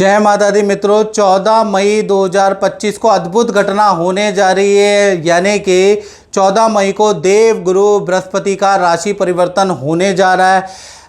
जय माता दी मित्रों, 14 मई 2025 को अद्भुत घटना होने जा रही है। यानी कि 14 मई को देव गुरु बृहस्पति का राशि परिवर्तन होने जा रहा है।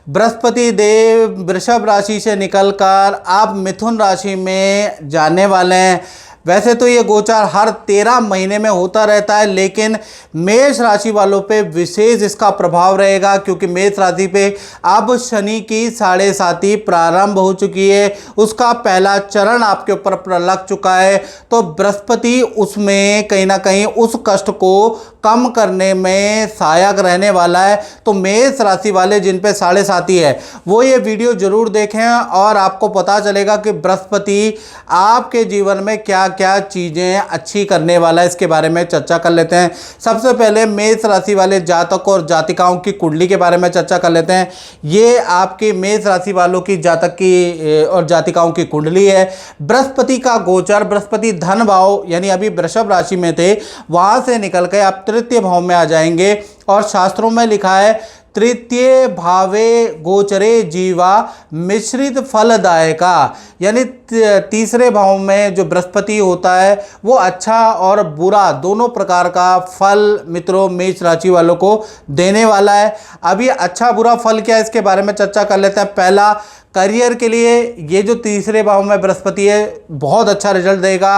बृहस्पति देव वृषभ राशि से निकलकर अब मिथुन राशि में जाने वाले हैं। वैसे तो ये गोचार हर 13 महीने में होता रहता है, लेकिन मेष राशि वालों पे विशेष इसका प्रभाव रहेगा, क्योंकि मेष राशि पे अब शनि की 7.5 प्रारंभ हो चुकी है। उसका पहला चरण आपके ऊपर लग चुका है, तो बृहस्पति उसमें कहीं ना कहीं उस कष्ट को कम करने में सहायक रहने वाला है। तो मेष राशि वाले जिन पे 7.5 है वो ये वीडियो जरूर देखें और आपको पता चलेगा कि बृहस्पति आपके जीवन में क्या क्या चीज़ें अच्छी करने वाला है। इसके बारे में चर्चा कर लेते हैं। सबसे पहले मेष राशि वाले जातक और जातिकाओं की कुंडली के बारे में चर्चा कर लेते हैं। ये आपके मेष राशि वालों की जातक की और जातिकाओं की कुंडली है। बृहस्पति का गोचर, बृहस्पति धन भाव यानी अभी वृषभ राशि में थे, वहां से निकल के आप तृतीय भाव में आ जाएंगे। और शास्त्रों में लिखा है तृतीय भावे गोचरे जीवा मिश्रित फलदायका, यानी तीसरे भाव में जो बृहस्पति होता है वो अच्छा और बुरा दोनों प्रकार का फल मित्रों मेष राशि वालों को देने वाला है। अभी अच्छा बुरा फल क्या है इसके बारे में चर्चा कर लेते हैं। पहला, करियर के लिए ये जो तीसरे भाव में बृहस्पति है बहुत अच्छा रिजल्ट देगा।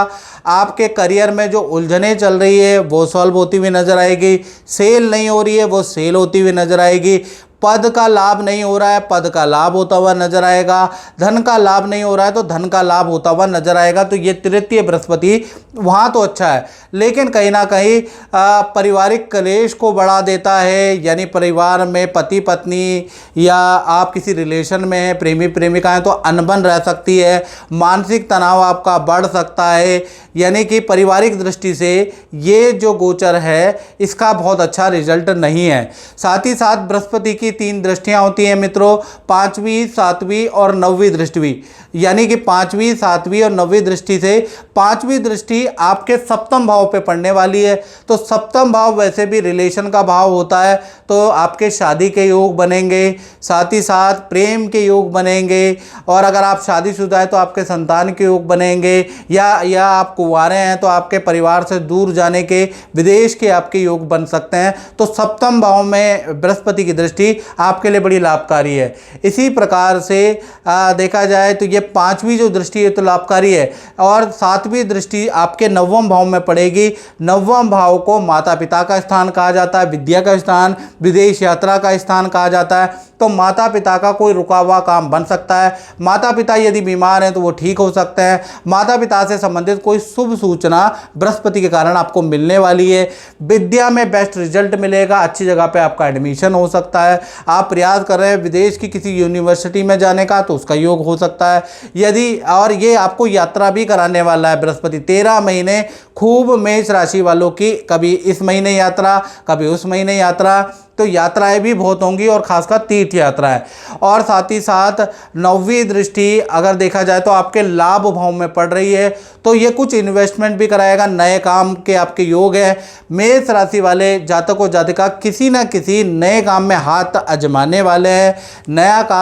आपके करियर में जो उलझनें चल रही है वो सॉल्व होती हुई नजर आएगी। सेल नहीं हो रही है वो सेल होती हुई नजर आएगी। पद का लाभ नहीं हो रहा है, पद का लाभ होता हुआ नजर आएगा। धन का लाभ नहीं हो रहा है तो धन का लाभ होता हुआ नजर आएगा। तो ये तृतीय बृहस्पति वहाँ तो अच्छा है, लेकिन कहीं ना कहीं पारिवारिक कलेश को बढ़ा देता है। यानी परिवार में पति पत्नी या आप किसी रिलेशन में हैं, प्रेमी प्रेमिका हैं, तो अनबन रह सकती है। मानसिक तनाव आपका बढ़ सकता है। यानी कि पारिवारिक दृष्टि से ये जो गोचर है इसका बहुत अच्छा रिजल्ट नहीं है। साथ ही साथ बृहस्पति की 3 दृष्टियां होती हैं मित्रों, 5वीं 7वीं और 9वीं दृष्टि। यानी कि 5वीं 7वीं और 9वीं दृष्टि से 5वीं दृष्टि आपके सप्तम भाव पे पड़ने वाली है। तो सप्तम भाव वैसे भी रिलेशन का भाव होता है, तो आपके शादी के योग बनेंगे, साथ ही साथ प्रेम के योग बनेंगे। और अगर आप शादीशुदा है तो आपके संतान के योग बनेंगे, या आप कुंवारे हैं तो आपके परिवार से दूर जाने के, विदेश के आपके योग बन सकते हैं। तो सप्तम भाव में बृहस्पति की दृष्टि आपके लिए बड़ी लाभकारी है। इसी प्रकार से देखा जाए तो ये 5वीं जो दृष्टि है तो लाभकारी है, और 7वीं दृष्टि आपके 9वें भाव में पड़ेगी। 9वें भाव को माता पिता का स्थान कहा जाता है, विद्या का स्थान, विदेश यात्रा का स्थान कहा जाता है। तो माता पिता का कोई रुका हुआ काम बन सकता है। माता पिता यदि बीमार हैं तो वो ठीक हो सकते हैं। माता पिता से संबंधित कोई शुभ सूचना बृहस्पति के कारण आपको मिलने वाली है। विद्या में बेस्ट रिजल्ट मिलेगा, अच्छी जगह पे आपका एडमिशन हो सकता है। आप प्रयास कर रहे हैं विदेश की किसी यूनिवर्सिटी में जाने का तो उसका योग हो सकता है। यदि और ये आपको यात्रा भी कराने वाला है बृहस्पति। 13 महीने खूब मेष राशि वालों की, कभी इस महीने यात्रा, कभी उस महीने यात्रा, तो यात्राएं भी बहुत होंगी और खासकर तीर्थ यात्रा है। और साथ ही साथ 9वीं दृष्टि अगर देखा जाए तो आपके लाभ भाव में पड़ रही है, तो ये कुछ इन्वेस्टमेंट भी कराएगा, नए काम के आपके योग है। मेष राशि वाले जातक और जातिका किसी न किसी नए काम में हाथ आजमाने वाले हैं।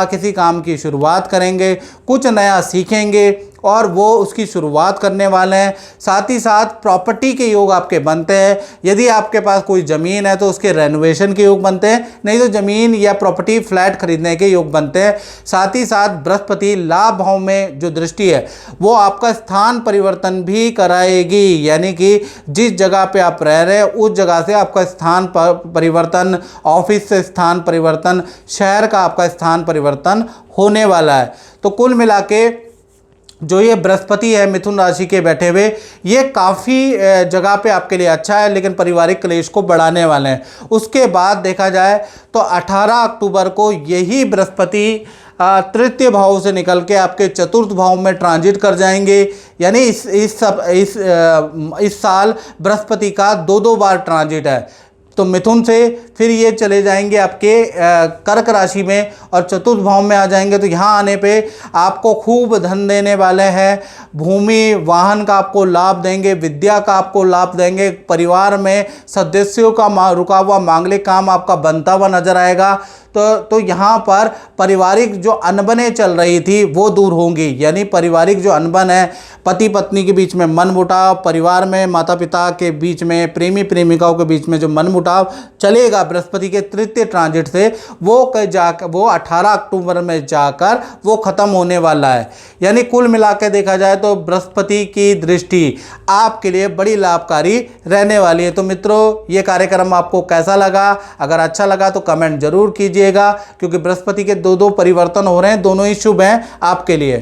किसी काम की शुरुआत करेंगे, कुछ नया सीखेंगे और वो उसकी शुरुआत करने वाले हैं। साथ ही साथ प्रॉपर्टी के योग आपके बनते हैं। यदि आपके पास कोई ज़मीन है तो उसके रेनोवेशन के योग बनते हैं, नहीं तो ज़मीन या प्रॉपर्टी फ्लैट खरीदने के योग बनते हैं। साथ ही साथ बृहस्पति लाभ भाव में जो दृष्टि है वो आपका स्थान परिवर्तन भी कराएगी। यानी कि जिस जगह पे आप रह रहे हैं उस जगह से आपका स्थान परिवर्तन, ऑफिस से स्थान परिवर्तन, शहर का आपका स्थान परिवर्तन होने वाला है। तो कुल मिला के जो ये बृहस्पति है मिथुन राशि के बैठे हुए, ये काफ़ी जगह पे आपके लिए अच्छा है, लेकिन पारिवारिक क्लेश को बढ़ाने वाले हैं। उसके बाद देखा जाए तो 18 अक्टूबर को यही बृहस्पति तृतीय भाव से निकल के आपके चतुर्थ भाव में ट्रांजिट कर जाएंगे। यानी इस साल बृहस्पति का 2 बार ट्रांजिट है। तो मिथुन से फिर ये चले जाएंगे आपके कर्क राशि में और चतुर्थ भाव में आ जाएंगे। तो यहाँ आने पे आपको खूब धन देने वाले हैं, भूमि वाहन का आपको लाभ देंगे, विद्या का आपको लाभ देंगे, परिवार में सदस्यों का रुका हुआ मांगलिक काम आपका बनता हुआ नजर आएगा। तो यहाँ पर पारिवारिक जो अनबनें चल रही थी वो दूर होंगी, यानी पारिवारिक जो अनबन है, पति पत्नी के बीच में मनमुटाव, परिवार में माता पिता के बीच में, प्रेमी प्रेमिकाओं के बीच में जो मनमुटाव चलेगा बृहस्पति के तृतीय ट्रांजिट से, वो 18 अक्टूबर में जाकर वो खत्म होने वाला है। यानी कुल मिला के देखा जाए तो बृहस्पति की दृष्टि आपके लिए बड़ी लाभकारी रहने वाली है। तो मित्रों, ये कार्यक्रम आपको कैसा लगा? अगर अच्छा लगा तो कमेंट जरूर कीजिएगा, क्योंकि बृहस्पति के दो परिवर्तन हो रहे हैं, दोनों ही शुभ हैं आपके लिए।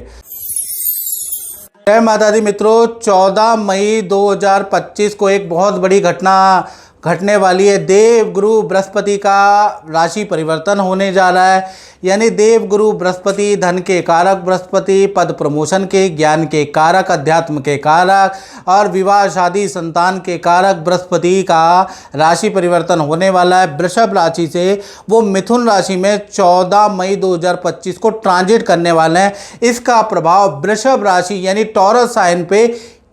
जय माता दी मित्रों, 14 मई 2025 को एक बहुत बड़ी घटना घटने वाली है। देवगुरु बृहस्पति का राशि परिवर्तन होने जा रहा है। यानी देवगुरु बृहस्पति धन के कारक बृहस्पति, पद प्रमोशन के, ज्ञान के कारक, अध्यात्म के कारक और विवाह शादी संतान के कारक बृहस्पति का राशि परिवर्तन होने वाला है। वृषभ राशि से वो मिथुन राशि में 14 मई 2025 को ट्रांजिट करने वाले हैं। इसका प्रभाव वृषभ राशि यानी टॉरस साइन पे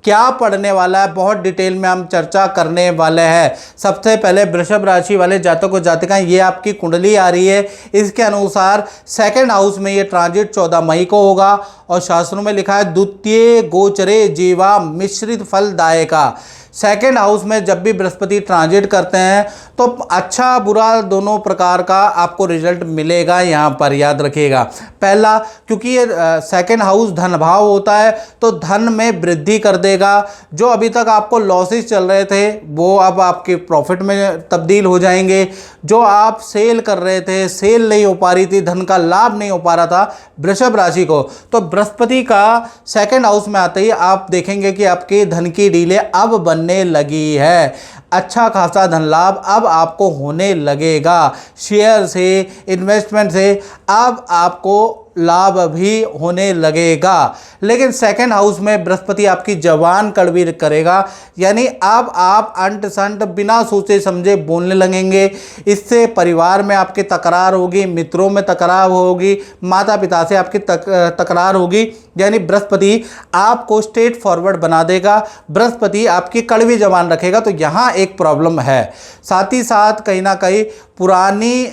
क्या पढ़ने वाला है, बहुत डिटेल में हम चर्चा करने वाले हैं। सबसे पहले वृषभ राशि वाले जातक और जातिकाएं, ये आपकी कुंडली आ रही है, इसके अनुसार सेकंड हाउस में ये ट्रांजिट 14 मई को होगा और शास्त्रों में लिखा है द्वितीय गोचरे जीवा मिश्रित फलदायका। सेकेंड हाउस में जब भी बृहस्पति ट्रांजिट करते हैं तो अच्छा बुरा दोनों प्रकार का आपको रिजल्ट मिलेगा, यहाँ पर याद रखिएगा। पहला, क्योंकि ये सेकेंड हाउस धन भाव होता है तो धन में वृद्धि कर देगा। जो अभी तक आपको लॉसेस चल रहे थे वो अब आपके प्रॉफिट में तब्दील हो जाएंगे। जो आप सेल कर रहे थे, सेल नहीं हो पा रही थी, धन का लाभ नहीं हो पा रहा था वृषभ राशि को, तो बृहस्पति का सेकेंड हाउस में आते ही आप देखेंगे कि आपके धन की डीले अब बनने लगी है। अच्छा खासा धन लाभ अब आपको होने लगेगा। शेयर से, इन्वेस्टमेंट से अब आपको लाभ भी होने लगेगा। लेकिन सेकंड हाउस में बृहस्पति आपकी जबान कड़वी करेगा, यानी अब आप अंट संट बिना सोचे समझे बोलने लगेंगे। इससे परिवार में आपकी तकरार होगी, मित्रों में तकरार होगी, माता पिता से आपकी तकरार होगी। यानी बृहस्पति आपको स्ट्रेट फॉरवर्ड बना देगा, बृहस्पति आपकी कड़वी जबान रखेगा। तो यहाँ एक प्रॉब्लम है। साथ ही साथ कहीं ना कहीं पुरानी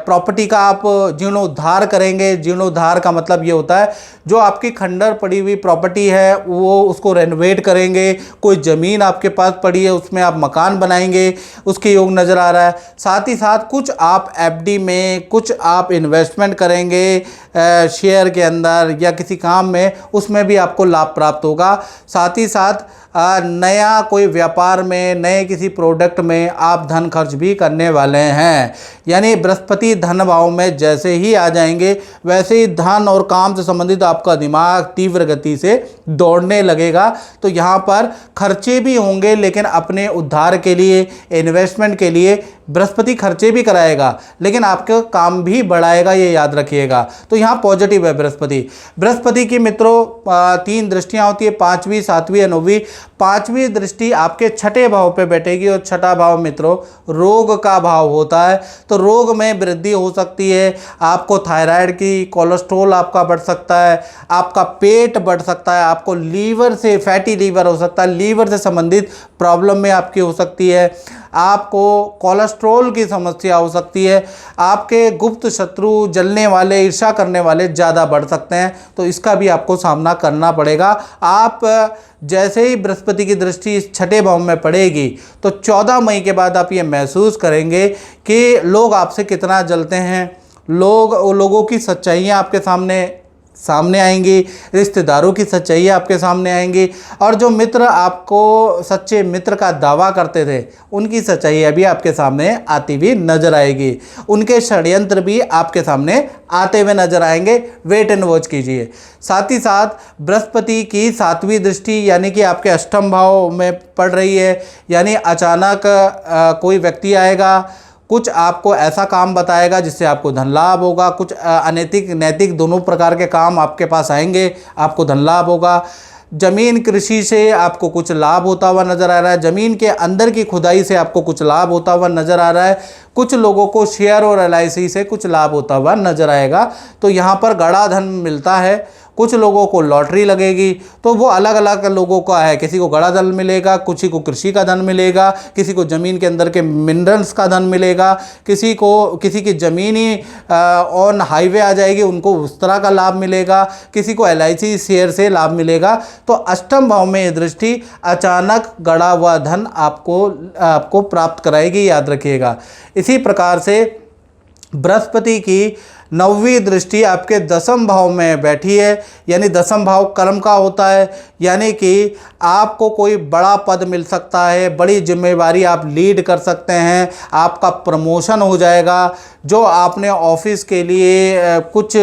प्रॉपर्टी का आप जीर्णोद्धार करेंगे। जीर्णोद्धार का मतलब ये होता है जो आपकी खंडर पड़ी हुई प्रॉपर्टी है वो उसको रेनोवेट करेंगे। कोई ज़मीन आपके पास पड़ी है उसमें आप मकान बनाएंगे, उसके योग नज़र आ रहा है। साथ ही साथ कुछ आप एफडी में, कुछ आप इन्वेस्टमेंट करेंगे शेयर के अंदर या किसी काम में, उसमें भी आपको लाभ प्राप्त होगा। साथ ही साथ नया कोई व्यापार में, नए किसी प्रोडक्ट में आप धन खर्च भी करने वाले हैं। यानी बृहस्पति धन भाव में जैसे ही आ जाएंगे वैसे ही धन और काम से संबंधित आपका दिमाग तीव्र गति से दौड़ने लगेगा। तो यहाँ पर खर्चे भी होंगे, लेकिन अपने उद्धार के लिए, इन्वेस्टमेंट के लिए बृहस्पति खर्चे भी कराएगा, लेकिन आपका काम भी बढ़ाएगा, ये याद रखिएगा। तो यहाँ पॉजिटिव है बृहस्पति। बृहस्पति की मित्रों 3 दृष्टियाँ होती है, 5वीं, 7वीं, 9वीं। 5वीं दृष्टि आपके छठे भाव पे बैठेगी और छठा भाव मित्रों रोग का भाव होता है। तो रोग में वृद्धि हो सकती है, आपको थायराइड की, कोलेस्ट्रॉल आपका बढ़ सकता है, आपका पेट बढ़ सकता है, आपको लीवर से फैटी लीवर हो सकता है, लीवर से संबंधित प्रॉब्लम में आपकी हो सकती है, आपको कोलेस्ट्रॉल की समस्या हो सकती है, आपके गुप्त शत्रु, जलने वाले, ईर्ष्या करने वाले ज़्यादा बढ़ सकते हैं। तो इसका भी आपको सामना करना पड़ेगा। आप जैसे ही बृहस्पति की दृष्टि इस छठे भाव में पड़ेगी तो 14 मई के बाद आप ये महसूस करेंगे कि लोग आपसे कितना जलते हैं, लोगों की सच्चाइयाँ आपके सामने आएंगी, रिश्तेदारों की सच्चाई आपके सामने आएंगी, और जो मित्र आपको सच्चे मित्र का दावा करते थे उनकी सच्चाई अभी आपके सामने आती हुई नजर आएगी। उनके षड्यंत्र भी आपके सामने आते हुए नजर आएंगे। वेट एंड वॉच कीजिए। साथ ही साथ बृहस्पति की 7वीं दृष्टि यानी कि आपके अष्टम भाव में पड़ रही है। यानी अचानक कोई व्यक्ति आएगा, कुछ आपको ऐसा काम बताएगा जिससे आपको धन लाभ होगा। कुछ अनैतिक, नैतिक दोनों प्रकार के काम आपके पास आएंगे, आपको धन लाभ होगा। जमीन कृषि से आपको कुछ लाभ होता हुआ नजर आ रहा है, जमीन के अंदर की खुदाई से आपको कुछ लाभ होता हुआ नजर आ रहा है, कुछ लोगों को शेयर और LIC से कुछ लाभ होता हुआ नजर आएगा। तो यहाँ पर गड़ा धन मिलता है, कुछ लोगों को लॉटरी लगेगी, तो वो अलग अलग लोगों का है, किसी को गड़ा धन मिलेगा, किसी को कृषि का धन मिलेगा, किसी को ज़मीन के अंदर के मिनरल्स का धन मिलेगा, किसी की ज़मीन ही ऑन हाईवे आ जाएगी, उनको उस तरह का लाभ मिलेगा, किसी को LIC शेयर से लाभ मिलेगा। तो अष्टम भाव में ये दृष्टि अचानक गड़ा हुआ धन आपको प्राप्त कराएगी, याद रखिएगा। इसी प्रकार से बृहस्पति की 9वीं दृष्टि आपके 10वें भाव में बैठी है, यानी 10वां भाव कर्म का होता है, यानी कि आपको कोई बड़ा पद मिल सकता है, बड़ी जिम्मेवारी आप लीड कर सकते हैं, आपका प्रमोशन हो जाएगा। जो आपने ऑफिस के लिए कुछ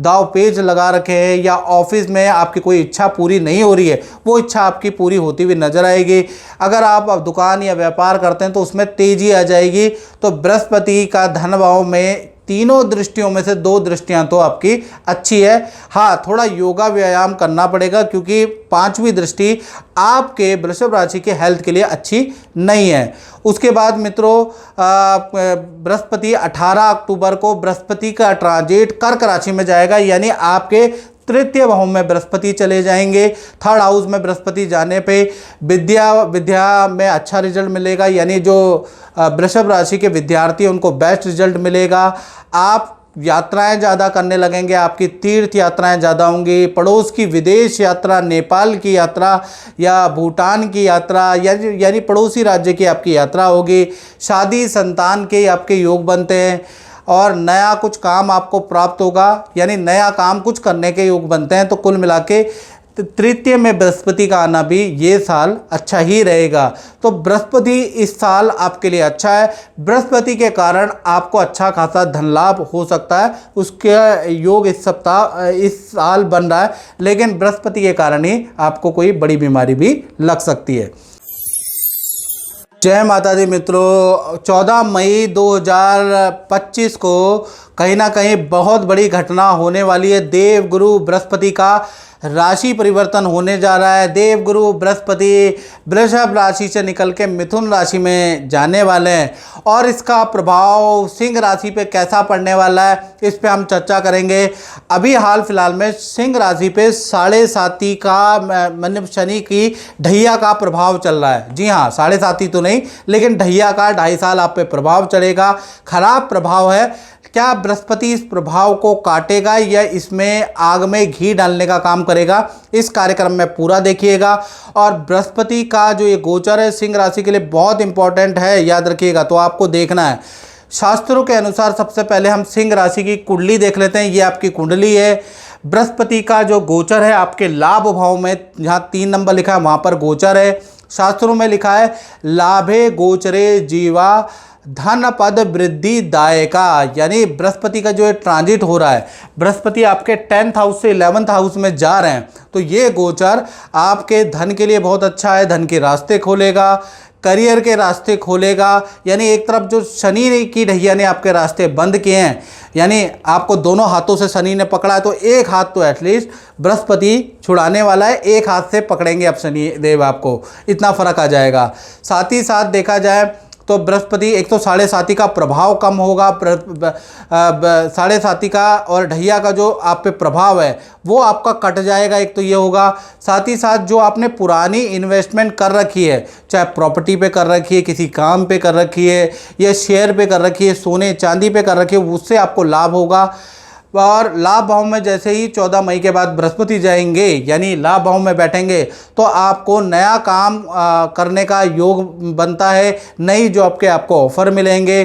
दाव पेच लगा रखे हैं या ऑफिस में आपकी कोई इच्छा पूरी नहीं हो रही है, वो इच्छा आपकी पूरी होती हुई नजर आएगी। अगर आप दुकान या व्यापार करते हैं तो उसमें तेजी आ जाएगी। तो बृहस्पति का धन भाव में तीनों दृष्टियों में से 2 दृष्टियां तो आपकी अच्छी है। हाँ, थोड़ा योगा व्यायाम करना पड़ेगा, क्योंकि 5वीं दृष्टि आपके वृषभ राशि के हेल्थ के लिए अच्छी नहीं है। उसके बाद मित्रों, बृहस्पति 18 अक्टूबर को बृहस्पति का ट्रांजिट कर्क राशि में जाएगा, यानी आपके 3य भाव में बृहस्पति चले जाएंगे। 3rd हाउस में बृहस्पति जाने पे विद्या में अच्छा रिजल्ट मिलेगा, यानी जो वृषभ राशि के विद्यार्थी हैं उनको बेस्ट रिजल्ट मिलेगा। आप यात्राएं ज़्यादा करने लगेंगे, आपकी तीर्थ यात्राएं ज़्यादा होंगी, पड़ोस की विदेश यात्रा, नेपाल की यात्रा या भूटान की यात्रा, यानी पड़ोसी राज्य की आपकी यात्रा होगी। शादी संतान के आपके योग बनते हैं और नया कुछ काम आपको प्राप्त होगा, यानी नया काम कुछ करने के योग बनते हैं। तो कुल मिला के 3य में बृहस्पति का आना भी ये साल अच्छा ही रहेगा। तो बृहस्पति इस साल आपके लिए अच्छा है। बृहस्पति के कारण आपको अच्छा खासा धन लाभ हो सकता है, उसके योग इस साल बन रहा है, लेकिन बृहस्पति के कारण ही आपको कोई बड़ी बीमारी भी लग सकती है। जय माता दी मित्रों, 14 मई 2025 को कहीं ना कहीं बहुत बड़ी घटना होने वाली है। देव गुरु बृहस्पति का राशि परिवर्तन होने जा रहा है। देव गुरु बृहस्पति वृषभ राशि से निकल के मिथुन राशि में जाने वाले हैं और इसका प्रभाव सिंह राशि पे कैसा पड़ने वाला है, इस पे हम चर्चा करेंगे। अभी हाल फिलहाल में सिंह राशि पे 7.5 का मतलब शनि की ढैया का प्रभाव चल रहा है। जी हाँ, 7.5 तो नहीं, लेकिन ढैया का 2.5 साल आप पे प्रभाव चलेगा। खराब प्रभाव है। क्या बृहस्पति इस प्रभाव को काटेगा या इसमें आग में घी डालने का काम करेगा, इस कार्यक्रम में पूरा देखिएगा। और बृहस्पति का जो ये गोचर है सिंह राशि के लिए बहुत इंपॉर्टेंट है, याद रखिएगा। तो आपको देखना है, शास्त्रों के अनुसार सबसे पहले हम सिंह राशि की कुंडली देख लेते हैं। ये आपकी कुंडली है। बृहस्पति का जो गोचर है आपके लाभ भाव में, जहाँ 3 नंबर लिखा है वहाँ पर गोचर है। शास्त्रों में लिखा है लाभे गोचरे जीवा धन पद वृद्धि दायका, यानी बृहस्पति का जो ट्रांजिट हो रहा है, बृहस्पति आपके 10th हाउस से 11th हाउस में जा रहे हैं, तो ये गोचर आपके धन के लिए बहुत अच्छा है। धन के रास्ते खोलेगा, करियर के रास्ते खोलेगा। यानी एक तरफ जो शनि की ढैया ने आपके रास्ते बंद किए हैं, यानी आपको दोनों हाथों से शनि ने पकड़ा है, तो एक हाथ तो एटलीस्ट बृहस्पति छुड़ाने वाला है, एक हाथ से पकड़ेंगे अब शनि देव आपको, इतना फर्क आ जाएगा। साथ ही साथ देखा जाए तो बृहस्पति एक तो 7.5 का प्रभाव कम होगा, 7.5 का और ढैया का जो आप पे प्रभाव है वो आपका कट जाएगा, एक तो ये होगा। साथ ही साथ जो आपने पुरानी इन्वेस्टमेंट कर रखी है, चाहे प्रॉपर्टी पे कर रखी है, किसी काम पे कर रखी है, या शेयर पे कर रखी है, सोने चांदी पे कर रखी है, उससे आपको लाभ होगा। और लाभ भाव में जैसे ही 14 मई के बाद बृहस्पति जाएंगे, यानी लाभ भाव में बैठेंगे, तो आपको नया काम करने का योग बनता है। नई जॉब के आपको ऑफर मिलेंगे।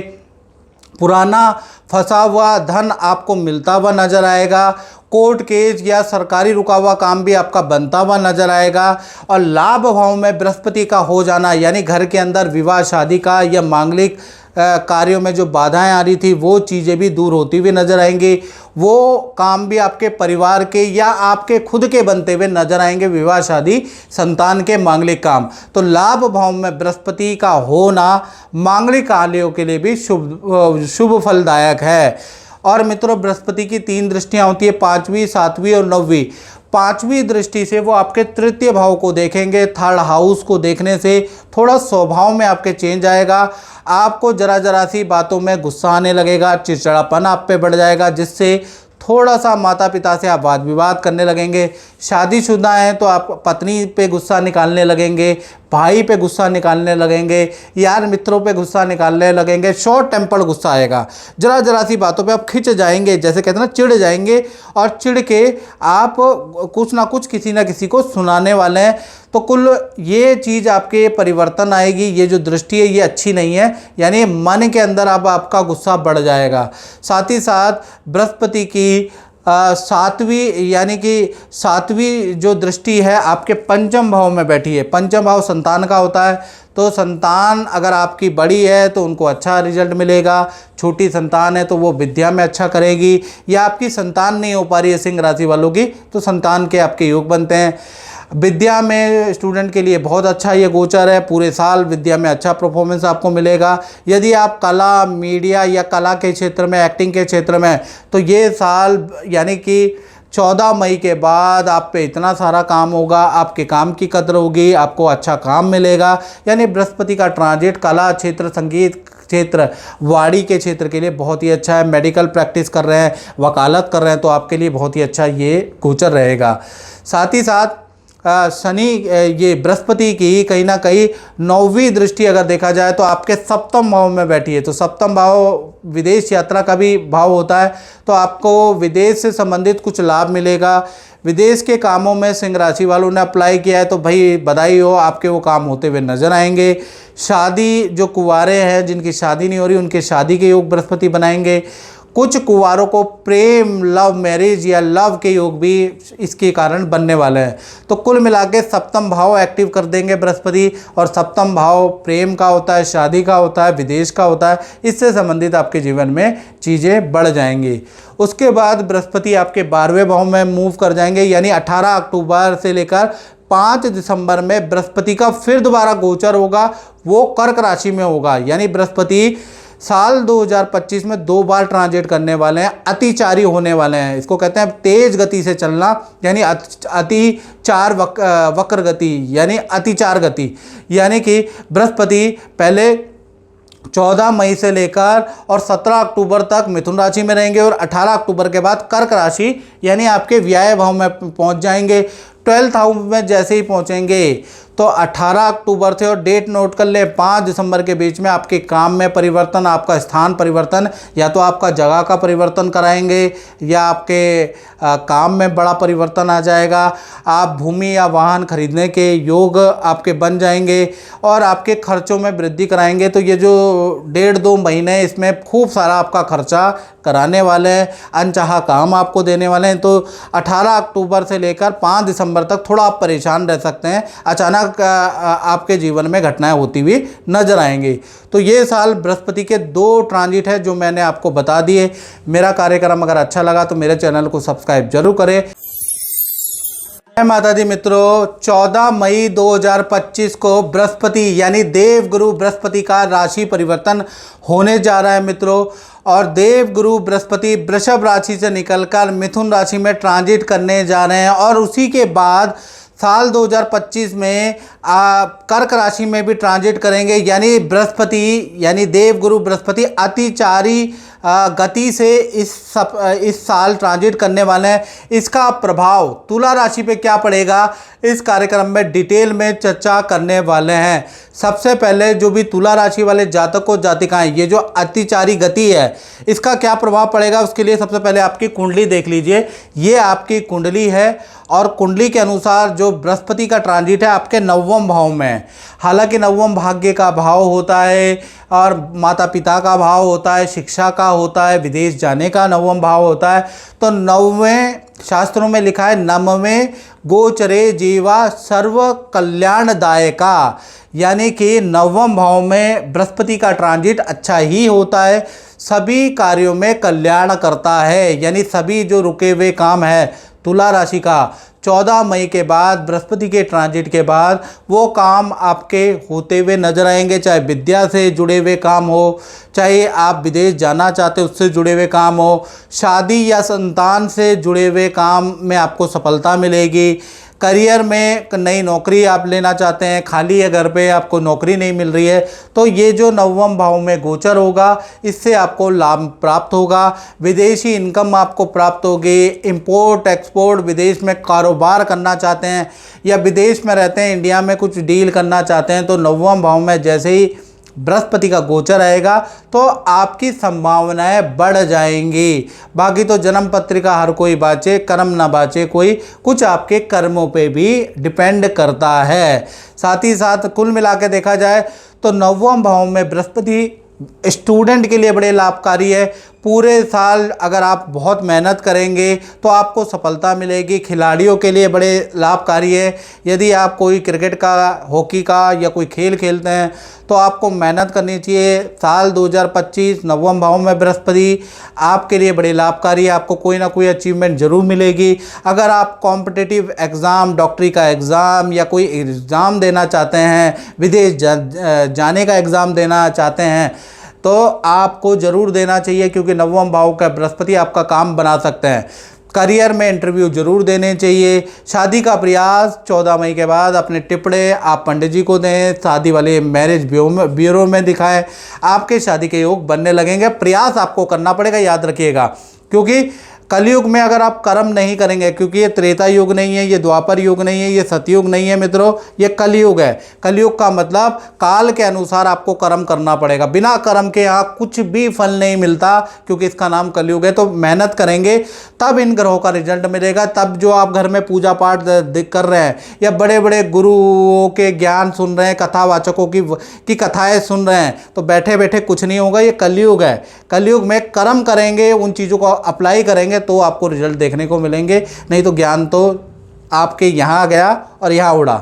पुराना फंसा हुआ धन आपको मिलता हुआ नजर आएगा। कोर्ट केस या सरकारी रुका हुआ काम भी आपका बनता हुआ नजर आएगा। और लाभ भाव में बृहस्पति का हो जाना, यानी घर के अंदर विवाह शादी का या मांगलिक कार्यों में जो बाधाएं आ रही थी वो चीज़ें भी दूर होती हुई नजर आएंगी। वो काम भी आपके परिवार के या आपके खुद के बनते हुए नजर आएंगे, विवाह शादी संतान के मांगलिक काम। तो लाभ भाव में बृहस्पति का होना मांगलिक कार्यों के लिए भी शुभ फलदायक है। और मित्रों, बृहस्पति की 3 दृष्टियां होती है, 5वीं, 7वीं और 9वीं। पांचवी दृष्टि से वो आपके तृतीय भाव को देखेंगे। थर्ड हाउस को देखने से थोड़ा स्वभाव में आपके चेंज आएगा। आपको जरा जरा सी बातों में गुस्सा आने लगेगा, चिड़चिड़ापन आप पे बढ़ जाएगा, जिससे थोड़ा सा माता पिता से आप वाद विवाद करने लगेंगे। शादीशुदा हैं तो आप पत्नी पे गुस्सा निकालने लगेंगे, भाई पे गुस्सा निकालने लगेंगे, यार मित्रों पे गुस्सा निकालने लगेंगे। शॉर्ट टेम्पर्ड गुस्सा आएगा, जरा जरा सी बातों पे आप खिंच जाएंगे, जैसे कहते हैं ना चिढ़ जाएंगे, और चिढ़ के आप कुछ ना कुछ किसी ना किसी को सुनाने वाले हैं। तो कुल ये चीज़ आपके परिवर्तन आएगी। ये जो दृष्टि है ये अच्छी नहीं है, यानी मन के अंदर अब आपका गुस्सा बढ़ जाएगा। साथ ही साथ बृहस्पति की सातवीं यानी कि सातवीं जो दृष्टि है आपके पंचम भाव में बैठी है। पंचम भाव संतान का होता है, तो संतान अगर आपकी बड़ी है तो उनको अच्छा रिजल्ट मिलेगा, छोटी संतान है तो वो विद्या में अच्छा करेगी, या आपकी संतान नहीं हो पा रही है सिंह राशि वालों की तो संतान के आपके योग बनते हैं। विद्या में स्टूडेंट के लिए बहुत अच्छा ये गोचर है, पूरे साल विद्या में अच्छा परफॉर्मेंस आपको मिलेगा। यदि आप कला, मीडिया या कला के क्षेत्र में, एक्टिंग के क्षेत्र में, तो ये साल यानी कि 14 मई के बाद आप पे इतना सारा काम होगा, आपके काम की कदर होगी, आपको अच्छा काम मिलेगा। यानी बृहस्पति का ट्रांजिट कला क्षेत्र, संगीत क्षेत्र, वाणी के क्षेत्र के लिए बहुत ही अच्छा है। मेडिकल प्रैक्टिस कर रहे हैं, वकालत कर रहे हैं तो आपके लिए बहुत ही अच्छा ये गोचर रहेगा। साथ ही साथ शनि, ये बृहस्पति की कहीं ना कहीं 9वीं दृष्टि अगर देखा जाए तो आपके सप्तम भाव में बैठी है। तो सप्तम भाव विदेश यात्रा का भी भाव होता है, तो आपको विदेश से संबंधित कुछ लाभ मिलेगा। विदेश के कामों में सिंह राशि वालों ने अप्लाई किया है तो भाई बधाई हो, आपके वो काम होते हुए नजर आएंगे। शादी, जो कुंवारे हैं जिनकी शादी नहीं हो रही उनके शादी के योग बृहस्पति बनाएंगे। कुछ कुंवारों को प्रेम, लव मैरिज या लव के योग भी इसके कारण बनने वाले हैं। तो कुल मिला के सप्तम भाव एक्टिव कर देंगे बृहस्पति, और सप्तम भाव प्रेम का होता है, शादी का होता है, विदेश का होता है। इससे संबंधित आपके जीवन में चीज़ें बढ़ जाएंगी। उसके बाद बृहस्पति आपके 12वें भाव में मूव कर जाएंगे, यानी 18 अक्टूबर से लेकर 5 दिसंबर में बृहस्पति का फिर दोबारा गोचर होगा, वो कर्क राशि में होगा। यानी बृहस्पति साल 2025 में 2 बार ट्रांजिट करने वाले हैं, अतिचारी होने वाले हैं। इसको कहते हैं तेज गति से चलना, यानी अतिचार वक्र गति, यानी अतिचार गति। यानी कि बृहस्पति पहले 14 मई से लेकर और 17 अक्टूबर तक मिथुन राशि में रहेंगे, और 18 अक्टूबर के बाद कर्क राशि यानी आपके व्यय भाव में पहुंच जाएंगे। 12th हाउस में जैसे ही पहुंचेंगे तो 18 अक्टूबर से, और डेट नोट कर ले, 5 दिसंबर के बीच में आपके काम में परिवर्तन, आपका स्थान परिवर्तन, या तो आपका जगह का परिवर्तन कराएंगे या आपके काम में बड़ा परिवर्तन आ जाएगा। आप भूमि या वाहन खरीदने के योग आपके बन जाएंगे और आपके खर्चों में वृद्धि कराएंगे। तो ये जो 1.5-2 महीने इसमें खूब सारा आपका खर्चा कराने वाले हैं, अनचाहा काम आपको देने वाले हैं। तो 18 अक्टूबर से लेकर 5 दिसंबर तक थोड़ा आप परेशान रह सकते हैं, अचानक आपके जीवन में घटनाएं होती हुई नजर आएंगी। तो ये साल बृहस्पति के 2 ट्रांजिट है जो मैंने आपको बता दिए। मेरा कार्यक्रम अगर अच्छा लगा तो मेरे चैनल को सब्सक्राइब जरूर करें। माता दी मित्रों, 14 मई 2025 को बृहस्पति यानी देवगुरु बृहस्पति का राशि परिवर्तन होने जा रहा है मित्रों, और देवगुरु बृहस्पति वृषभ राशि से निकलकर मिथुन राशि में ट्रांजिट करने जा रहे हैं, और उसी के बाद साल 2025 में कर्क राशि में भी ट्रांजिट करेंगे। यानी बृहस्पति यानी देवगुरु बृहस्पति अतिचारी गति से इस साल ट्रांजिट करने वाले हैं। इसका प्रभाव तुला राशि पे क्या पड़ेगा, इस कार्यक्रम में डिटेल में चर्चा करने वाले हैं। सबसे पहले जो भी तुला राशि वाले जातक और जातिकाएं, ये जो अतिचारी गति है इसका क्या प्रभाव पड़ेगा, उसके लिए सबसे पहले आपकी कुंडली देख लीजिए। ये आपकी कुंडली है, और कुंडली के अनुसार जो बृहस्पति का ट्रांजिट है आपके 9वें भाव में है। हालांकि 9वां भाग्य का भाव होता है, और माता पिता का भाव होता है, शिक्षा का होता है, विदेश जाने का 9वां भाव होता है। तो 9वें शास्त्रों में लिखा है, 9वें गोचरे जीवा सर्व कल्याणदायका, यानी कि 9वें भाव में बृहस्पति का ट्रांजिट अच्छा ही होता है, सभी कार्यों में कल्याण करता है। यानी सभी जो रुके हुए काम है तुला राशि का 14 मई के बाद बृहस्पति के ट्रांजिट के बाद वो काम आपके होते हुए नजर आएंगे, चाहे विद्या से जुड़े हुए काम हो, चाहे आप विदेश जाना चाहते हो उससे जुड़े हुए काम हो, शादी या संतान से जुड़े हुए काम में आपको सफलता मिलेगी। करियर में नई नौकरी आप लेना चाहते हैं, खाली है घर पे, आपको नौकरी नहीं मिल रही है, तो ये जो नवम भाव में गोचर होगा इससे आपको लाभ प्राप्त होगा। विदेशी इनकम आपको प्राप्त होगी। इंपोर्ट एक्सपोर्ट, विदेश में कारोबार करना चाहते हैं या विदेश में रहते हैं इंडिया में कुछ डील करना चाहते हैं, तो नवम भाव में जैसे ही बृहस्पति का गोचर आएगा तो आपकी संभावनाएं बढ़ जाएंगी। बाकी तो जन्म पत्रिका हर कोई बाँचे, कर्म ना बाँचे कोई, कुछ आपके कर्मों पे भी डिपेंड करता है। साथ ही साथ कुल मिला के देखा जाए तो नवम भाव में बृहस्पति स्टूडेंट के लिए बड़े लाभकारी है। पूरे साल अगर आप बहुत मेहनत करेंगे तो आपको सफलता मिलेगी। खिलाड़ियों के लिए बड़े लाभकारी है। यदि आप कोई क्रिकेट का, हॉकी का या कोई खेल खेलते हैं तो आपको मेहनत करनी चाहिए। साल 2025 नवम भाव में बृहस्पति आपके लिए बड़े लाभकारी है। आपको कोई ना कोई अचीवमेंट ज़रूर मिलेगी। अगर आप कॉम्पिटिटिव एग्ज़ाम, डॉक्टरी का एग्ज़ाम या कोई एग्ज़ाम देना चाहते हैं, विदेश जाने का एग्ज़ाम देना चाहते हैं तो आपको ज़रूर देना चाहिए, क्योंकि नवम भाव का बृहस्पति आपका काम बना सकते हैं। करियर में इंटरव्यू जरूर देने चाहिए। शादी का प्रयास 14 मई के बाद अपने टिप्पणे आप पंडित जी को दें, शादी वाले मैरिज ब्यूरो में दिखाएं, आपके शादी के योग बनने लगेंगे। प्रयास आपको करना पड़ेगा, याद रखिएगा, क्योंकि कलयुग में अगर आप कर्म नहीं करेंगे, क्योंकि ये त्रेता युग नहीं है, ये द्वापर युग नहीं है, ये सतयुग नहीं है मित्रों, ये कलयुग है। कलयुग का मतलब काल के अनुसार आपको कर्म करना पड़ेगा। बिना कर्म के यहाँ कुछ भी फल नहीं मिलता, क्योंकि इसका नाम कलयुग है। तो मेहनत करेंगे तब इन ग्रहों का रिजल्ट मिलेगा। तब जो आप घर में पूजा पाठ कर रहे हैं या बड़े बड़े गुरुओं के ज्ञान सुन रहे हैं, कथावाचकों की कथाएँ सुन रहे हैं, तो बैठे बैठे कुछ नहीं होगा। ये कलयुग है। कलयुग में कर्म करेंगे, उन चीज़ों को अप्लाई करेंगे तो आपको रिजल्ट देखने को मिलेंगे। नहीं तो ज्ञान तो आपके यहाँ गया और यहाँ उड़ा।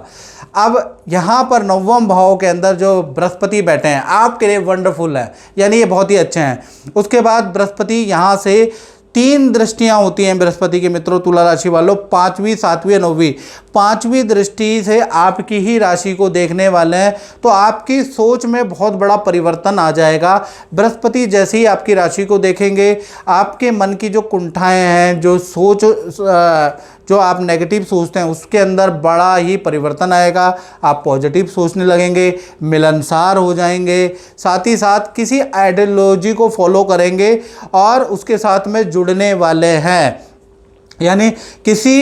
अब यहाँ पर नवम भाव के अंदर जो बृहस्पति बैठे हैं आपके लिए वंडरफुल है, यानी ये बहुत ही अच्छे हैं। उसके बाद बृहस्पति यहाँ से 3 दृष्टियां होती हैं बृहस्पति के मित्रों, तुला राशि वालों, 5वीं, 7वीं और 9वीं। 5वीं दृष्टि से आपकी ही राशि को देखने वाले हैं, तो आपकी सोच में बहुत बड़ा परिवर्तन आ जाएगा। बृहस्पति जैसे ही आपकी राशि को देखेंगे, आपके मन की जो कुंठाएं हैं, जो सोच, जो आप नेगेटिव सोचते हैं, उसके अंदर बड़ा ही परिवर्तन आएगा। आप पॉजिटिव सोचने लगेंगे, मिलनसार हो जाएंगे, साथ ही साथ किसी आइडियोलॉजी को फॉलो करेंगे और उसके साथ में जुड़ने वाले हैं, यानी किसी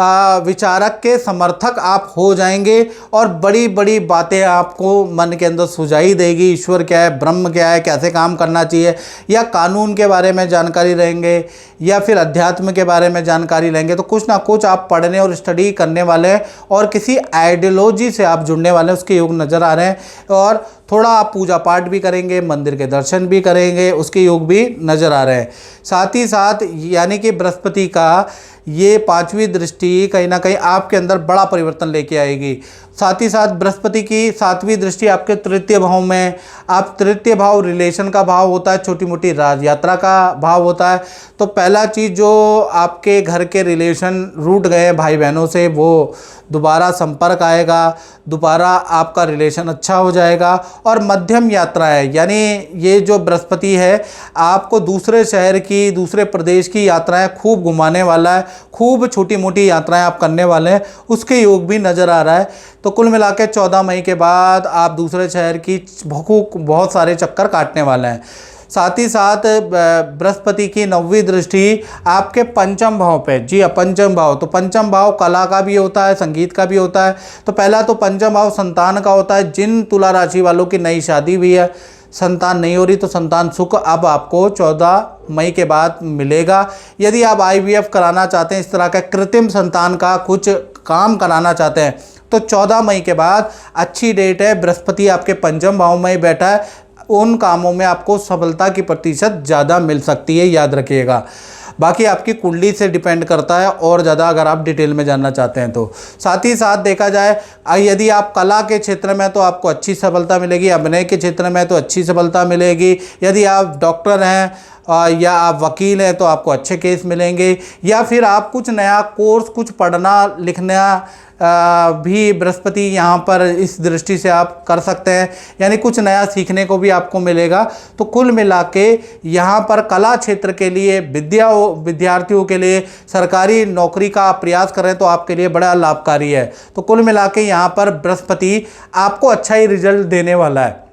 विचारक के समर्थक आप हो जाएंगे और बड़ी बड़ी बातें आपको मन के अंदर सुझाई देगी। ईश्वर क्या है, ब्रह्म क्या है, कैसे काम करना चाहिए, या कानून के बारे में जानकारी रहेंगे या फिर अध्यात्म के बारे में जानकारी लेंगे। तो कुछ ना कुछ आप पढ़ने और स्टडी करने वाले हैं और किसी आइडियोलॉजी से आप जुड़ने वाले हैं, उसके योग नज़र आ रहे हैं। और थोड़ा आप पूजा पाठ भी करेंगे, मंदिर के दर्शन भी करेंगे, उसके योग भी नज़र आ रहे हैं। साथ ही साथ यानी कि बृहस्पति का ये 5वीं दृष्टि कहीं ना कहीं आपके अंदर बड़ा परिवर्तन लेके आएगी। साथ ही साथ बृहस्पति की 7वीं दृष्टि आपके तृतीय भाव में। आप तृतीय भाव रिलेशन का भाव होता है, छोटी मोटी राज यात्रा का भाव होता है। तो पहला चीज़ जो आपके घर के रिलेशन रूठ गए भाई बहनों से, वो दोबारा संपर्क आएगा, दोबारा आपका रिलेशन अच्छा हो जाएगा। और मध्यम यात्रा है, यानी ये जो बृहस्पति है आपको दूसरे शहर की, दूसरे प्रदेश की यात्राएं खूब घुमाने वाला है। खूब छोटी मोटी यात्राएं आप करने वाले हैं, उसके योग भी नज़र आ रहा है। तो कुल मिला के 14 मई के बाद आप दूसरे शहर की बहुत सारे चक्कर काटने वाले हैं। साथ ही साथ बृहस्पति की 9वीं दृष्टि आपके पंचम भाव पे, जी हाँ पंचम भाव, तो पंचम भाव कला का भी होता है, संगीत का भी होता है। तो पहला तो पंचम भाव संतान का होता है। जिन तुला राशि वालों की नई शादी हुई है, संतान नहीं हो रही, तो संतान सुख अब आपको 14 मई के बाद मिलेगा। यदि आप IVF कराना चाहते हैं, इस तरह का कृत्रिम संतान का कुछ काम कराना चाहते हैं, तो 14 मई के बाद अच्छी डेट है। बृहस्पति आपके पंचम भाव में ही बैठा है, उन कामों में आपको सफलता की प्रतिशत ज़्यादा मिल सकती है, याद रखिएगा। बाकी आपकी कुंडली से डिपेंड करता है और ज़्यादा अगर आप डिटेल में जानना चाहते हैं तो। साथ ही साथ देखा जाए यदि आप कला के क्षेत्र में तो आपको अच्छी सफलता मिलेगी, अभिनय के क्षेत्र में तो अच्छी सफलता मिलेगी। यदि आप डॉक्टर हैं या आप वकील हैं तो आपको अच्छे केस मिलेंगे, या फिर आप कुछ नया कोर्स कुछ पढ़ना लिखना भी बृहस्पति यहाँ पर इस दृष्टि से आप कर सकते हैं, यानी कुछ नया सीखने को भी आपको मिलेगा। तो कुल मिला के यहाँ पर कला क्षेत्र के लिए विद्यार्थियों के लिए सरकारी नौकरी का आप प्रयास करें तो आपके लिए बड़ा लाभकारी है। तो कुल मिला के यहाँ पर बृहस्पति आपको अच्छा ही रिजल्ट देने वाला है।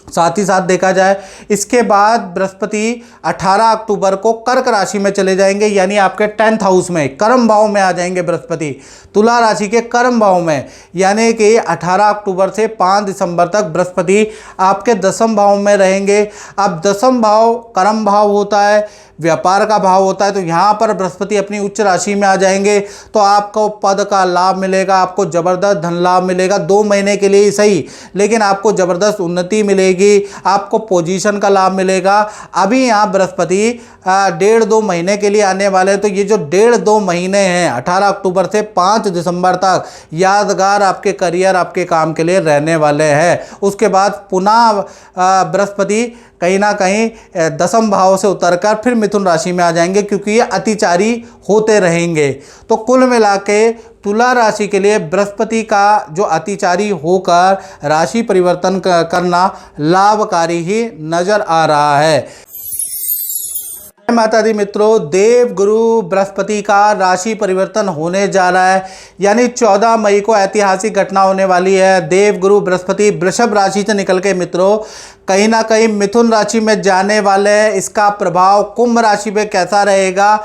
साथ ही साथ देखा जाए इसके बाद बृहस्पति 18 अक्टूबर को कर्क राशि में चले जाएंगे, यानी आपके 10th हाउस में कर्म भाव में आ जाएंगे बृहस्पति, तुला राशि के कर्म भाव में, यानी कि 18 अक्टूबर से 5 दिसंबर तक बृहस्पति आपके 10वें भाव में रहेंगे। अब 10वां भाव कर्म भाव होता है, व्यापार का भाव होता है, तो यहाँ पर बृहस्पति अपनी उच्च राशि में आ जाएंगे तो आपको पद का लाभ मिलेगा, आपको ज़बरदस्त धन लाभ मिलेगा। 2 महीने के लिए ही सही, लेकिन आपको ज़बरदस्त उन्नति मिलेगी, आपको पोजीशन का लाभ मिलेगा। अभी यहाँ बृहस्पति 1.5-2 महीने के लिए आने वाले हैं, तो ये जो 1.5-2 महीने हैं 18 अक्टूबर से 5 दिसंबर तक यादगार आपके करियर आपके काम के लिए रहने वाले हैं। उसके बाद पुनः बृहस्पति कहीं ना कहीं 10वें भाव से उतरकर फिर मिथुन राशि में आ जाएंगे, क्योंकि ये अतिचारी होते रहेंगे। तो कुल मिला के तुला राशि के लिए बृहस्पति का जो अतिचारी होकर राशि परिवर्तन करना लाभकारी ही नजर आ रहा है। माता दी मित्रों, देव गुरु बृहस्पति का राशि परिवर्तन होने जा रहा है, यानी 14 मई को ऐतिहासिक घटना होने वाली है। देव गुरु बृहस्पति वृषभ राशि से निकल के मित्रों कहीं ना कहीं मिथुन राशि में जाने वाले हैं। इसका प्रभाव कुंभ राशि में कैसा रहेगा,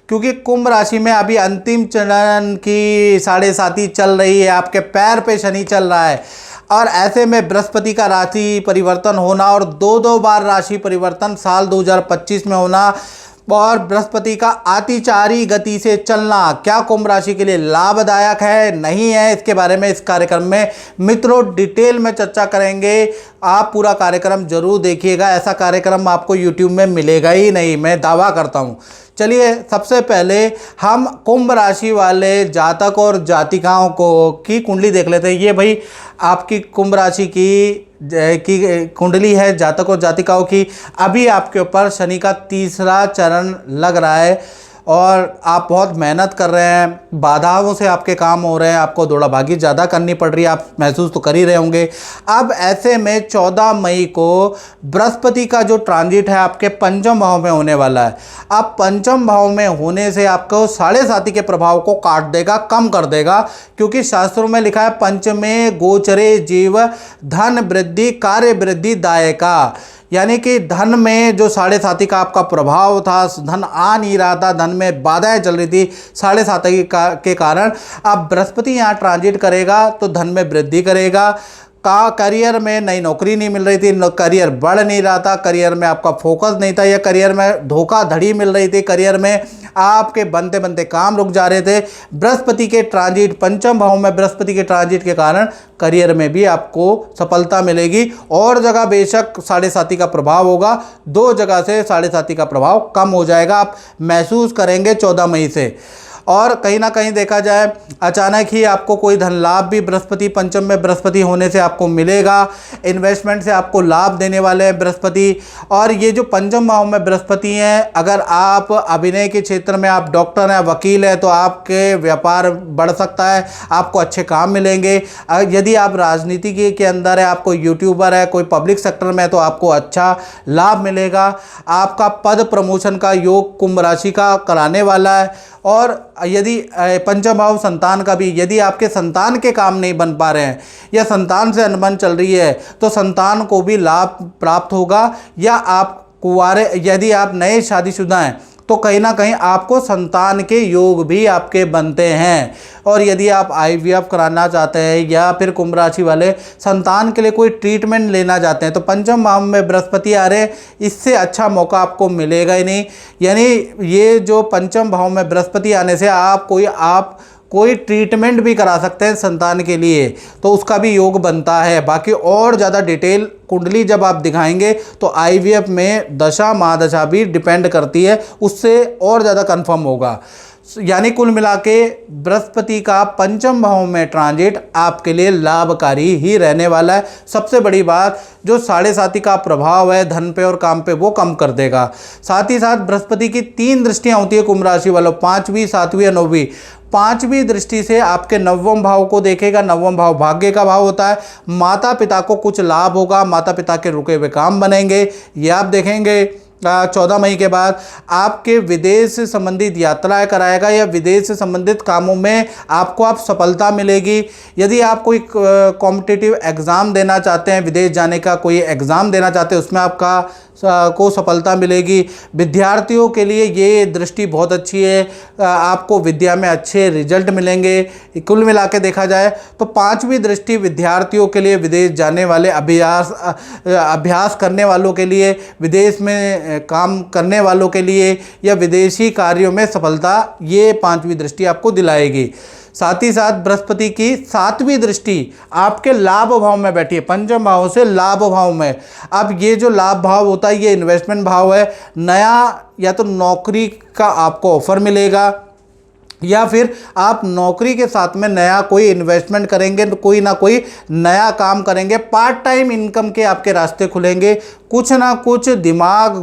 क्योंकि कुंभ राशि में अभी अंतिम चरण की 7.5 चल रही है, आपके पैर पे शनि चल रहा है, और ऐसे में बृहस्पति का राशि परिवर्तन होना और 2 बार राशि परिवर्तन साल 2025 में होना और बृहस्पति का अतिचारी गति से चलना क्या कुंभ राशि के लिए लाभदायक है नहीं है, इसके बारे में इस कार्यक्रम में मित्रों डिटेल में चर्चा करेंगे। आप पूरा कार्यक्रम जरूर देखिएगा, ऐसा कार्यक्रम आपको यूट्यूब में मिलेगा ही नहीं, मैं दावा करता हूँ। चलिए सबसे पहले हम कुंभ राशि वाले जातक और जातिकाओं को की कुंडली देख लेते हैं। ये भाई आपकी कुंभ राशि की कुंडली है जातक और जातिकाओं की। अभी आपके ऊपर शनि का 3रा चरण लग रहा है और आप बहुत मेहनत कर रहे हैं, बाधाओं से आपके काम हो रहे हैं, आपको दौड़ा भागी ज़्यादा करनी पड़ रही है, आप महसूस तो कर ही रहे होंगे। अब ऐसे में 14 मई को बृहस्पति का जो ट्रांजिट है आपके 5वें भाव में होने वाला है। अब 5वें भाव में होने से आपको 7.5 के प्रभाव को काट देगा, कम कर देगा, क्योंकि शास्त्रों में लिखा है पंचमे गोचरे जीव धन वृद्धि कार्य वृद्धि दायका, यानी कि धन में जो 7.5 का आपका प्रभाव था, धन आ नहीं रहा था, धन में बाधाएं चल रही थी 7.5 के कारण, अब बृहस्पति यहाँ ट्रांजिट करेगा तो धन में वृद्धि करेगा। करियर में नई नौकरी नहीं मिल रही थी, करियर बढ़ नहीं रहा था, करियर में आपका फोकस नहीं था, या करियर में धोखाधड़ी मिल रही थी, करियर में आपके बनते बनते काम रुक जा रहे थे। बृहस्पति के ट्रांजिट 5वें भाव में बृहस्पति के ट्रांजिट के कारण करियर में भी आपको सफलता मिलेगी, और जगह बेशक 7.5 का प्रभाव होगा, 2 जगह से 7.5 का प्रभाव कम हो जाएगा, आप महसूस करेंगे 14 मई से। और कहीं ना कहीं देखा जाए अचानक ही आपको कोई धन लाभ भी बृहस्पति 5वें में बृहस्पति होने से आपको मिलेगा, इन्वेस्टमेंट से आपको लाभ देने वाले हैं बृहस्पति। और ये जो 5वें भाव में बृहस्पति हैं, अगर आप अभिनय के क्षेत्र में आप डॉक्टर हैं, वकील हैं, तो आपके व्यापार बढ़ सकता है, आपको अच्छे काम मिलेंगे। यदि आप राजनीति के अंदर है, आप कोई यूट्यूबर है, कोई पब्लिक सेक्टर में है, तो आपको अच्छा लाभ मिलेगा। आपका पद प्रमोशन का योग कुंभ राशि का कराने वाला है। और यदि 5वां भाव संतान का भी, यदि आपके संतान के काम नहीं बन पा रहे हैं या संतान से अनबन चल रही है, तो संतान को भी लाभ प्राप्त होगा। या आप कुंवारे, यदि आप नए शादीशुदा हैं, तो कहीं ना कहीं आपको संतान के योग भी आपके बनते हैं। और यदि आप IVF कराना चाहते हैं या फिर कुंभ राशि वाले संतान के लिए कोई ट्रीटमेंट लेना चाहते हैं, तो 5वें भाव में बृहस्पति आ रहे, इससे अच्छा मौका आपको मिलेगा ही नहीं। यानी ये जो 5वें भाव में बृहस्पति आने से आप कोई ट्रीटमेंट भी करा सकते हैं संतान के लिए, तो उसका भी योग बनता है। बाकी और ज़्यादा डिटेल कुंडली जब आप दिखाएंगे तो IVF में दशा महादशा भी डिपेंड करती है, उससे और ज़्यादा कंफर्म होगा। यानी कुल मिला के बृहस्पति का पंचम भाव में ट्रांजिट आपके लिए लाभकारी ही रहने वाला है। सबसे बड़ी बात, जो 7.5 का प्रभाव है धन पे और काम पे, वो कम कर देगा। साथ ही साथ बृहस्पति की 3 दृष्टियां होती है कुंभ राशि वालों, 5वीं, 7वीं और 9वीं। 5वीं दृष्टि से आपके 9वें भाव को देखेगा। 9वां भाव भाग्य का भाव होता है। माता पिता को कुछ लाभ होगा, माता पिता के रुके हुए काम बनेंगे, ये आप देखेंगे। 14 मई के बाद आपके विदेश से संबंधित यात्राएं कराएगा या विदेश से संबंधित कामों में आपको आप सफलता मिलेगी। यदि आप कोई कॉम्पिटिटिव एग्ज़ाम देना चाहते हैं, विदेश जाने का कोई एग्ज़ाम देना चाहते हैं, उसमें आपका को सफलता मिलेगी। विद्यार्थियों के लिए ये दृष्टि बहुत अच्छी है, आपको विद्या में अच्छे रिजल्ट मिलेंगे। कुल मिला के देखा जाए तो 5वीं दृष्टि विद्यार्थियों के लिए, विदेश जाने वाले, अभ्यास करने वालों के लिए, विदेश में काम करने वालों के लिए या विदेशी कार्यों में सफलता, ये 5वीं दृष्टि आपको दिलाएगी। साथ ही साथ बृहस्पति की 7वीं दृष्टि आपके लाभ भाव में बैठी है, पंचम भाव से लाभ भाव में। अब ये जो लाभ भाव होता है ये इन्वेस्टमेंट भाव है। नया या तो नौकरी का आपको ऑफर मिलेगा या फिर आप नौकरी के साथ में नया कोई इन्वेस्टमेंट करेंगे, कोई ना कोई नया काम करेंगे, पार्ट टाइम इनकम के आपके रास्ते खुलेंगे। कुछ ना कुछ दिमाग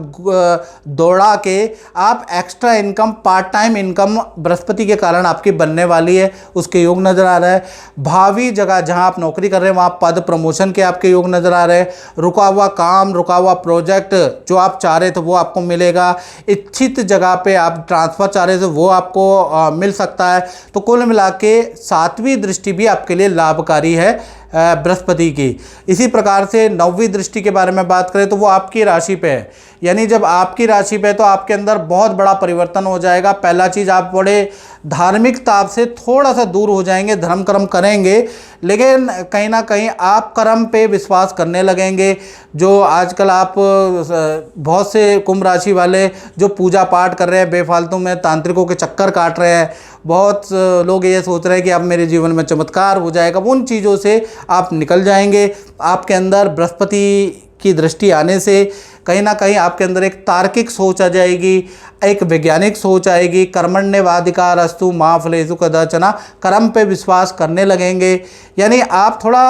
दौड़ा के आप extra income, part time income Brihaspati के कारण आपकी बनने वाली है, उसके योग नज़र आ रहा है। भावी जगह जहां आप नौकरी कर रहे हैं वहाँ पद प्रमोशन के आपके योग नज़र आ रहे हैं। रुका हुआ काम, रुका हुआ प्रोजेक्ट जो आप चाह रहे थे वो आपको मिलेगा। इच्छित जगह पे आप ट्रांसफ़र चाह रहे थे वो आपको मिल सकता है। तो कुल मिला के 7वीं दृष्टि भी आपके लिए लाभकारी है बृहस्पति की। इसी प्रकार से 9वीं दृष्टि के बारे में बात करें तो वो आपकी राशि पे है, यानी जब आपकी राशि पे है तो आपके अंदर बहुत बड़ा परिवर्तन हो जाएगा। पहला चीज़, आप बड़े धार्मिक ताप से थोड़ा सा दूर हो जाएंगे, धर्म कर्म करेंगे, लेकिन कहीं ना कहीं आप कर्म पे विश्वास करने लगेंगे। जो आजकल आप बहुत से कुंभ राशि वाले जो पूजा पाठ कर रहे हैं, बेफालतू में तांत्रिकों के चक्कर काट रहे हैं, बहुत लोग ये सोच रहे हैं कि अब मेरे जीवन में चमत्कार हो जाएगा, उन चीज़ों से आप निकल जाएंगे। आपके अंदर बृहस्पति की दृष्टि आने से कहीं ना कहीं आपके अंदर एक तार्किक सोच आ जाएगी, एक वैज्ञानिक सोच आएगी। कर्मण्येवाधिकारस्तु मा फलेषु कदाचन, कर्म पे विश्वास करने लगेंगे। यानी आप थोड़ा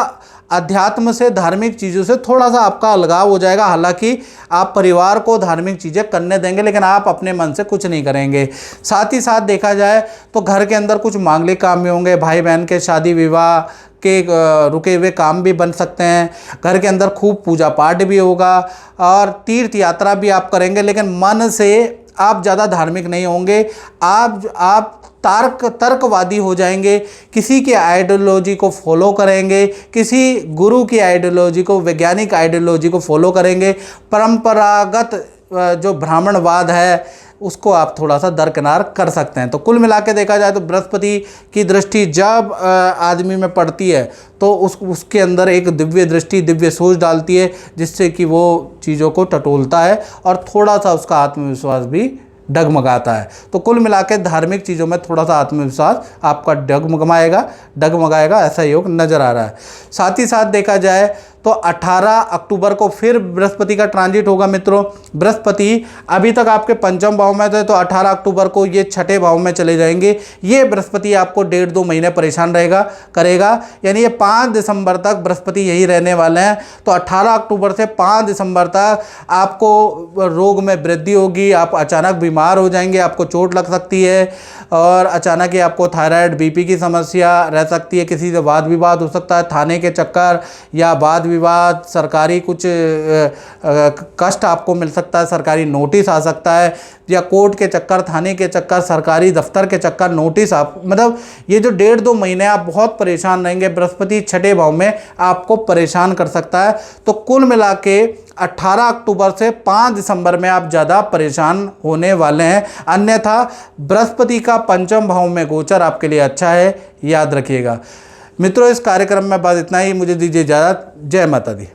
अध्यात्म से, धार्मिक चीज़ों से थोड़ा सा आपका अलगाव हो जाएगा। हालांकि आप परिवार को धार्मिक चीज़ें करने देंगे, लेकिन आप अपने मन से कुछ नहीं करेंगे। साथ ही साथ देखा जाए तो घर के अंदर कुछ मांगलिक काम भी होंगे, भाई बहन के शादी विवाह के रुके हुए काम भी बन सकते हैं। घर के अंदर खूब पूजा पाठ भी होगा और तीर्थ यात्रा भी आप करेंगे, लेकिन मन से आप ज़्यादा धार्मिक नहीं होंगे। आप तर्कवादी हो जाएंगे, किसी के आइडियोलॉजी को फॉलो करेंगे, किसी गुरु की आइडियोलॉजी को, वैज्ञानिक आइडियोलॉजी को फॉलो करेंगे। परंपरागत जो ब्राह्मणवाद है उसको आप थोड़ा सा दरकिनार कर सकते हैं। तो कुल मिला के देखा जाए तो बृहस्पति की दृष्टि जब आदमी में पड़ती है तो उसके अंदर एक दिव्य दृष्टि, दिव्य सोच डालती है, जिससे कि वो चीज़ों को टटोलता है और थोड़ा सा उसका आत्मविश्वास भी डगमगाता है। तो कुल मिला के धार्मिक चीज़ों में थोड़ा सा आत्मविश्वास आपका डगमगाएगा, ऐसा योग नज़र आ रहा है। साथ ही साथ देखा जाए तो 18 अक्टूबर को फिर बृहस्पति का ट्रांजिट होगा। मित्रों, बृहस्पति अभी तक आपके पंचम भाव में थे, तो 18 अक्टूबर को ये छठे भाव में चले जाएंगे। ये बृहस्पति आपको 1.5-2 महीने परेशान करेगा, यानी ये 5 दिसंबर तक बृहस्पति यही रहने वाले हैं। तो 18 अक्टूबर से 5 दिसंबर तक आपको रोग में वृद्धि होगी, आप अचानक बीमार हो जाएंगे, आपको चोट लग सकती है और अचानक ही आपको थायराइड, बीपी की समस्या रह सकती है। किसी से वाद विवाद हो सकता है, थाने के चक्कर या वाद विवाद, सरकारी कुछ कष्ट आपको मिल सकता है, सरकारी नोटिस आ सकता है, या कोर्ट के चक्कर, थाने के चक्कर, सरकारी दफ्तर के चक्कर, नोटिस आप, मतलब ये जो 1.5-2 महीने आप बहुत परेशान रहेंगे। बृहस्पति छठे भाव में आपको परेशान कर सकता है। तो कुल मिला के 18 अक्टूबर से 5 दिसंबर में आप ज़्यादा परेशान होने वाले हैं। अन्यथा बृहस्पति का पंचम भाव में गोचर आपके लिए अच्छा है, याद रखिएगा। मित्रों, इस कार्यक्रम में बस इतना ही। मुझे दीजिए इजाज़त। जय माता दी।